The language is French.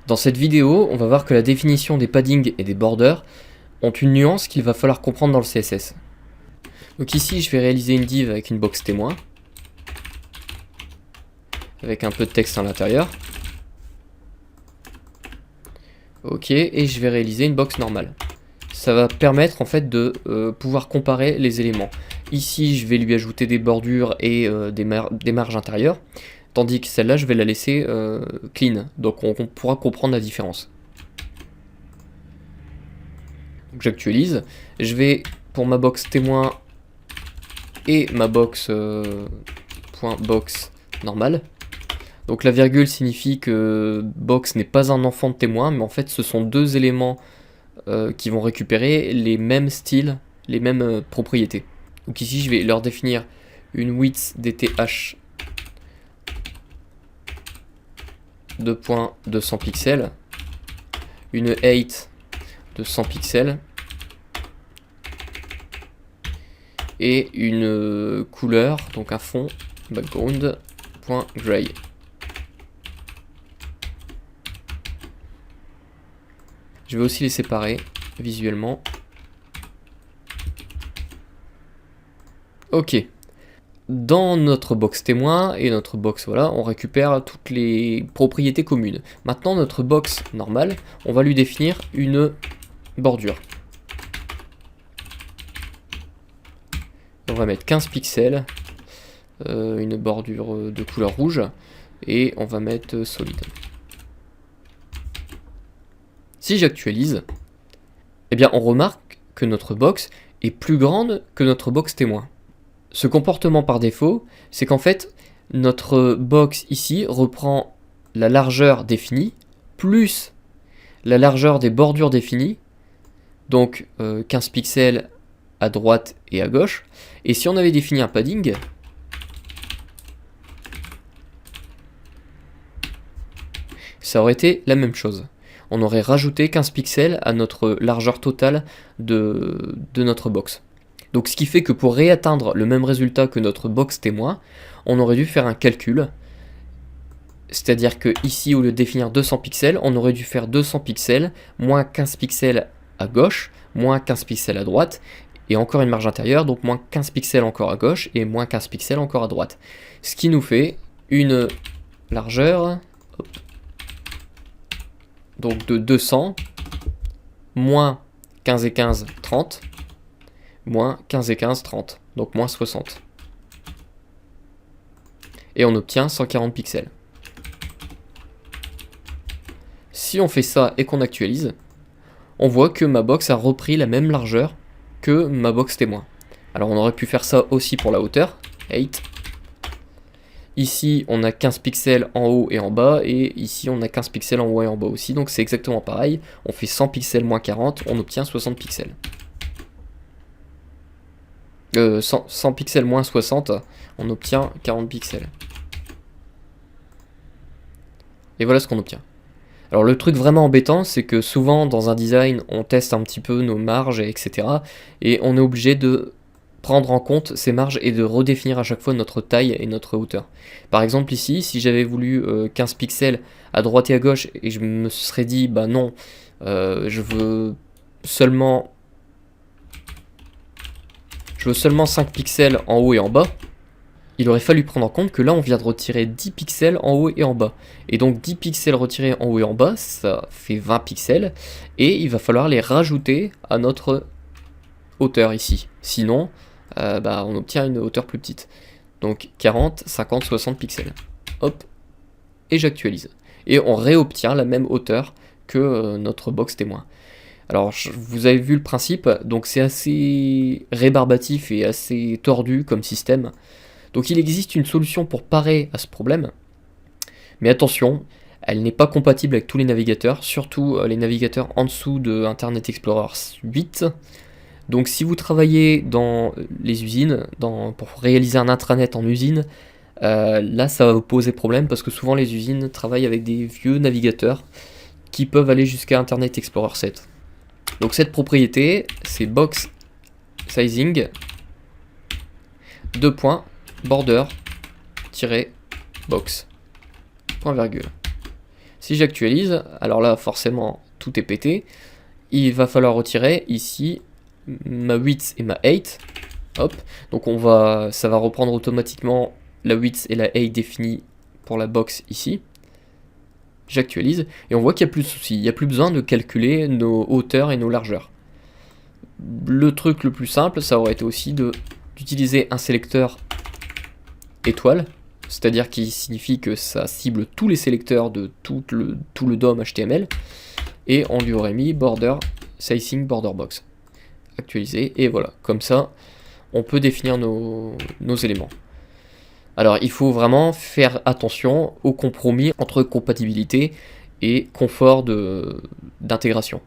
Dans cette vidéo, on va voir que la définition des paddings et des borders ont une nuance qu'il va falloir comprendre dans le CSS. Donc ici, je vais réaliser une div avec une box témoin, avec un peu de texte à l'intérieur. Ok, et je vais réaliser une box normale. Ça va permettre en fait de pouvoir comparer les éléments. Ici, je vais lui ajouter des bordures et des marges intérieures, tandis que celle-là, je vais la laisser clean. Donc on pourra comprendre la différence. Donc j'actualise. Je vais, pour ma box témoin et ma box .box normale. Donc la virgule signifie que box n'est pas un enfant de témoin, mais en fait ce sont deux éléments qui vont récupérer les mêmes styles, les mêmes propriétés. Donc ici je vais leur définir une width DTH de 200 pixels, une height de 100 pixels et une couleur, donc un fond background.gray. Je vais aussi les séparer visuellement. Ok. Dans notre box témoin et notre box, voilà, on récupère toutes les propriétés communes. Maintenant, notre box normale, on va lui définir une bordure. On va mettre 15 pixels, une bordure de couleur rouge, et on va mettre solide. Si j'actualise, eh bien on remarque que notre box est plus grande que notre box témoin. Ce comportement par défaut, c'est qu'en fait, notre box ici reprend la largeur définie, plus la largeur des bordures définies, donc 15 pixels à droite et à gauche. Et si on avait défini un padding, ça aurait été la même chose. On aurait rajouté 15 pixels à notre largeur totale de notre box. Donc ce qui fait que pour réatteindre le même résultat que notre box témoin, on aurait dû faire un calcul. C'est-à-dire que ici, au lieu de définir 200 pixels, on aurait dû faire 200 pixels, moins 15 pixels à gauche, moins 15 pixels à droite, et encore une marge intérieure, donc moins 15 pixels encore à gauche, et moins 15 pixels encore à droite. Ce qui nous fait une largeur... Hop, donc de 200, moins 15 et 15, 30, moins 15 et 15, 30, donc moins 60. Et on obtient 140 pixels. Si on fait ça et qu'on actualise, on voit que ma box a repris la même largeur que ma box témoin. Alors on aurait pu faire ça aussi pour la hauteur, 8. Ici, on a 15 pixels en haut et en bas, et ici, on a 15 pixels en haut et en bas aussi, donc c'est exactement pareil. On fait 100 pixels moins 40, on obtient 60 pixels. 100 pixels moins 60, on obtient 40 pixels. Et voilà ce qu'on obtient. Alors le truc vraiment embêtant, c'est que souvent, dans un design, on teste un petit peu nos marges, etc. Et on est obligé de prendre en compte ces marges et de redéfinir à chaque fois notre taille et notre hauteur. Par exemple ici, si j'avais voulu 15 pixels à droite et à gauche et je me serais dit bah non, je veux seulement 5 pixels en haut et en bas, il aurait fallu prendre en compte que là on vient de retirer 10 pixels en haut et en bas. Et donc 10 pixels retirés en haut et en bas, ça fait 20 pixels. Et il va falloir les rajouter à notre hauteur ici. Sinon, on obtient une hauteur plus petite. Donc 40, 50, 60 pixels. Hop, et j'actualise. Et on réobtient la même hauteur que notre box témoin. Alors vous avez vu le principe, donc c'est assez rébarbatif et assez tordu comme système. Donc il existe une solution pour parer à ce problème. Mais attention, elle n'est pas compatible avec tous les navigateurs, surtout les navigateurs en dessous de Internet Explorer 8. Donc si vous travaillez dans les usines, pour réaliser un intranet en usine, là ça va vous poser problème parce que souvent les usines travaillent avec des vieux navigateurs qui peuvent aller jusqu'à Internet Explorer 7. Donc cette propriété, c'est box sizing, border, box, point virgule. Si j'actualise, alors là forcément tout est pété, il va falloir retirer ici ma width et ma height. Hop, donc ça va reprendre automatiquement la width et la height définies pour la box ici. J'actualise et on voit qu'il n'y a plus de soucis, il n'y a plus besoin de calculer nos hauteurs et nos largeurs. Le truc le plus simple, ça aurait été aussi d'utiliser un sélecteur étoile, c'est-à-dire qui signifie que ça cible tous les sélecteurs de tout le DOM HTML, et on lui aurait mis border sizing border box. Actualiser, et voilà, comme ça, on peut définir nos éléments. Alors, il faut vraiment faire attention au compromis entre compatibilité et confort d'intégration.